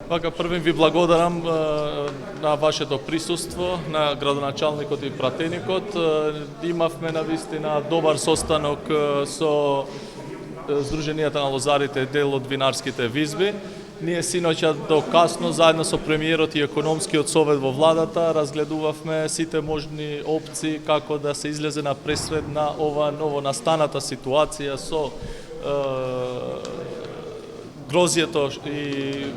Вака, првен ви благодарам на вашето присуство, на градоначалникот и пратеникот. Имавме навистина добар состанок со Сдруженијата на лозарите, дел од винарските визби. Ние синоќа до касно, заедно со премиерот и економскиот совет во владата, разгледувавме сите можни опции како да се излезе на пресред на ова ново настаната ситуација со грозјето и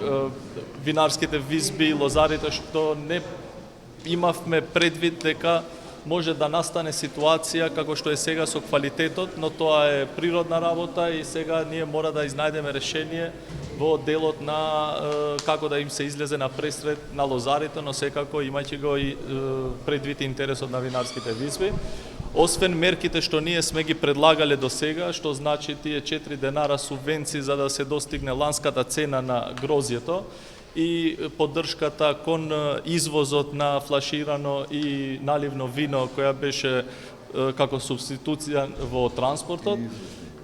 винарските визби и лозарите, што не имавме предвид дека може да настане ситуација како што е сега со квалитетот, но тоа е природна работа и сега ние мора да изнајдеме решение во делот на како да им се излезе на пресред на лозарите, но секако имајќи го и предвид интересот на винарските визби. Освен мерките што ние сме ги предлагале до сега, што значи тие 4 денара субвенции за да се достигне ланската цена на грозјето и поддршката кон извозот на флаширано и наливно вино која беше како субституција во транспортот.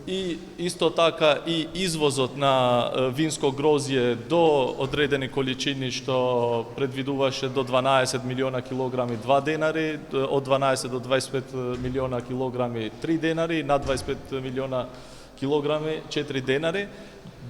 И исто така и извозот на винско грозје до одредени количини што предвидуваше до 12 милиона килограми 2 денари, од 12 до 25 милиона килограми 3 денари, над 25 милиона килограми 4 денари.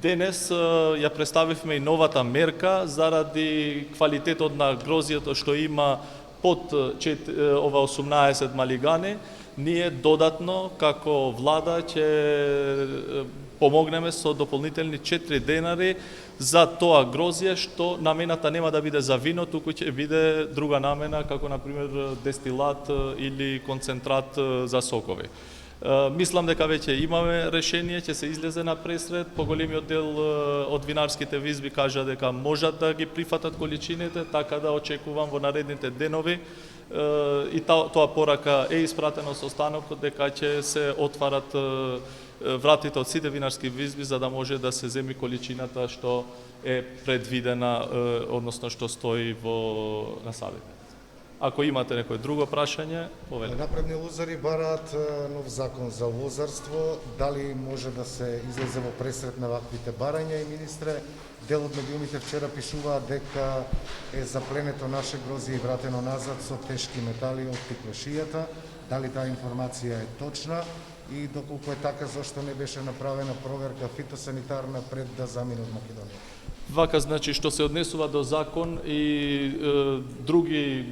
Денес ја представивме и новата мерка заради квалитетот на грозјето што има под ова 18 малигани. Ние додатно како влада ќе помогнеме со дополнителни 4 денари за тоа грозје што намената нема да биде за вино, туку ќе биде друга намена како на пример дестилат или концентрат за сокови. Мислам дека веќе имаме решение, ќе се излезе на пресред. Поголемиот дел од винарските визби кажа дека можат да ги прифатат количините, така да очекувам во наредните денови и тоа порака е испратено со станокот дека ќе се отварат вратите од сите винарски визби за да може да се земи количината што е предвидена, односно што стои во насадите. Ако имате некој друго прашање, повелете. Напредни лозари бараат нов закон за лозарство. Дали може да се излезе во пресред на ваквите барања? И министре, дел од медиумите вчера пишуваат дека е запленето наше грозје и вратено назад со тешки метали од тиквашијата. Дали таа информација е точна? И доколку е така, зашто не беше направена проверка фитосанитарна пред да замине од Македонија? Вака, значи, што се однесува до закон и други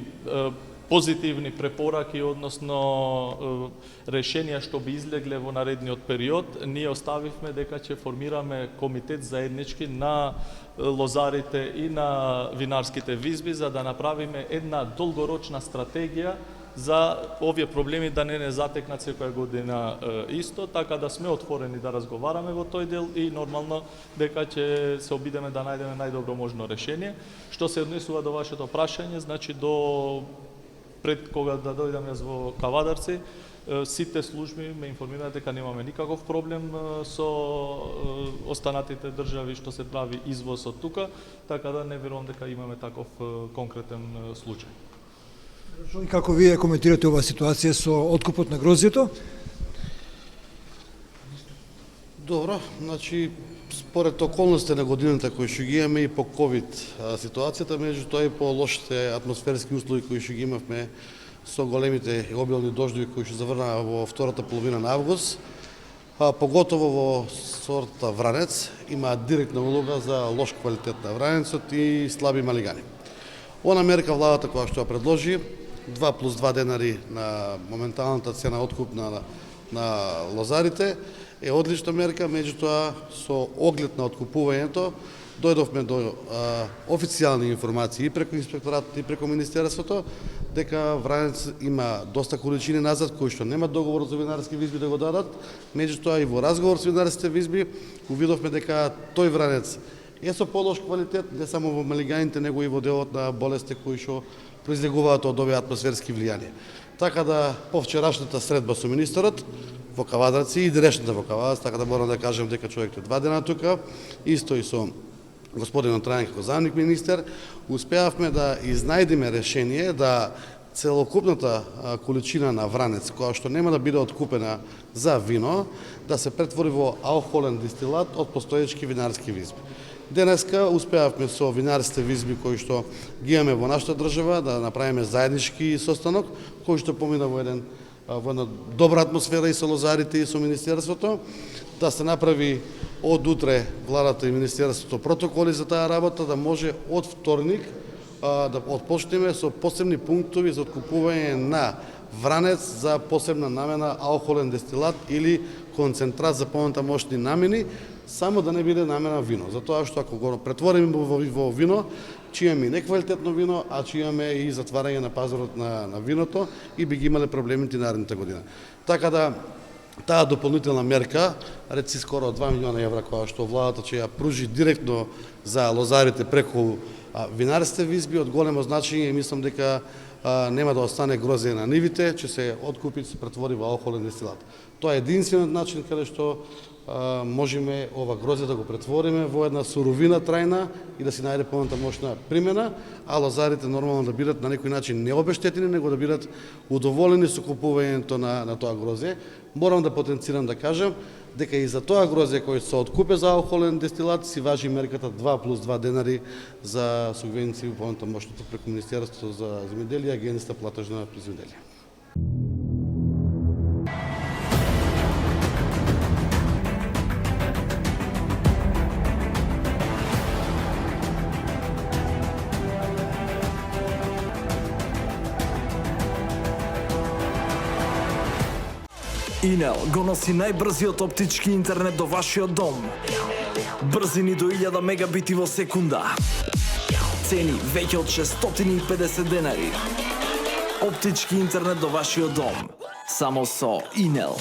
позитивни препораки, односно решенија што би излегле во наредниот период, ние оставивме дека ќе формираме комитет заеднички на лозарите и на винарските визби за да направиме една долгорочна стратегија за овие проблеми да не затекнат секоја година исто, така да сме отворени да разговараме во тој дел и нормално дека ќе се обидеме да најдеме најдобро можно решение. Што се однесува до вашето прашање, значи до пред кога да дојдам јас во Кавадарци, сите служби ме информираат дека немаме никаков проблем со останатите држави што се прави извоз од тука, така да не верувам дека имаме таков конкретен случај. И како вие коментирате оваа ситуација со откупот на грозјето? Добро, значи според околностите на годината кои што ги имаме и по ковид ситуацијата, меѓутоа и по лошите атмосферски услови кои што ги имавме со големите и обилни дождови кои што заврнаа во втората половина на август, поготово во сортата вранец, има директна улога за лош квалитет на вранецот и слаби малигани. Она мерка владата која што ја предложи, 2 плюс 2 денари на моменталната цена откуп на лозарите, е одлична мерка, меѓутоа со оглед на откупувањето дојдовме до официјални информации и преку инспекторатот и преку министерството дека вранец има доста количини назад кои што нема договор за винарски визби да го дадат, меѓутоа и во разговор со винарските визби увидовме дека тој вранец е со полош квалитет, не само во малиганите, него и во делот на болести кои што произлегуваат од овие атмосферски влијанија. Така да по вчерашната средба со министерот во Кавадарци и денешната во Кавадарци, така да морам да кажем дека човекот е 2 дена тука, исто и со господинот Трајан како заместник министер, успеавме да изнајдеме решение да целокупната количина на вранец, која што нема да биде откупена за вино, да се претвори во алкохолен дистилат од постоечки винарски визби. Денеска успеавме со винарските визби кои што ги имаме во нашата држава да направиме заеднички состанок, кој што помина во една добра атмосфера и со лозарите и со Министерството, да се направи од утре владата и Министерството протоколи за таа работа, да може од вторник да отпочнеме со посебни пунктови за откупување на вранец за посебна намена алкохолен дестилат или концентрат за понатамошни намени, само да не биде намена вино. Затоа што ако го претвориме во вино, че имаме и неквалитетно вино, а че имаме и затварање на пазарот на виното и би ги имале проблемите наредната година. Така да таа дополнителна мерка, реци скоро 2 милиона евра, која што владата ќе ја пружи директно за лозарите преку винарските визби, од големо значење и мислам дека нема да остане грозење на нивите, ќе се откупи и се претвори во алкохолен дестилат. Тоа е единствениот начин каде што можеме ова грозје да го претвориме во една суровина трајна и да си најде понатамошна примена, а лозарите нормално да бидат на некој начин не обештетени, него да бидат удоволени со купувањето на тоа грозје. Морам да потенцирам да кажам дека и за тоа грозје кој се откупе за алкохолен дестилат си важи мерката 2+2 денари за субвенции понатамошното преку Министерството за земјоделие и Агенцијата платежна при земјоделие. Инел го носи најбрзиот оптички интернет до вашиот дом. Брзини до 1000 мегабити во секунда. Цени веќе од 650 денари. Оптички интернет до вашиот дом. Само со Инел.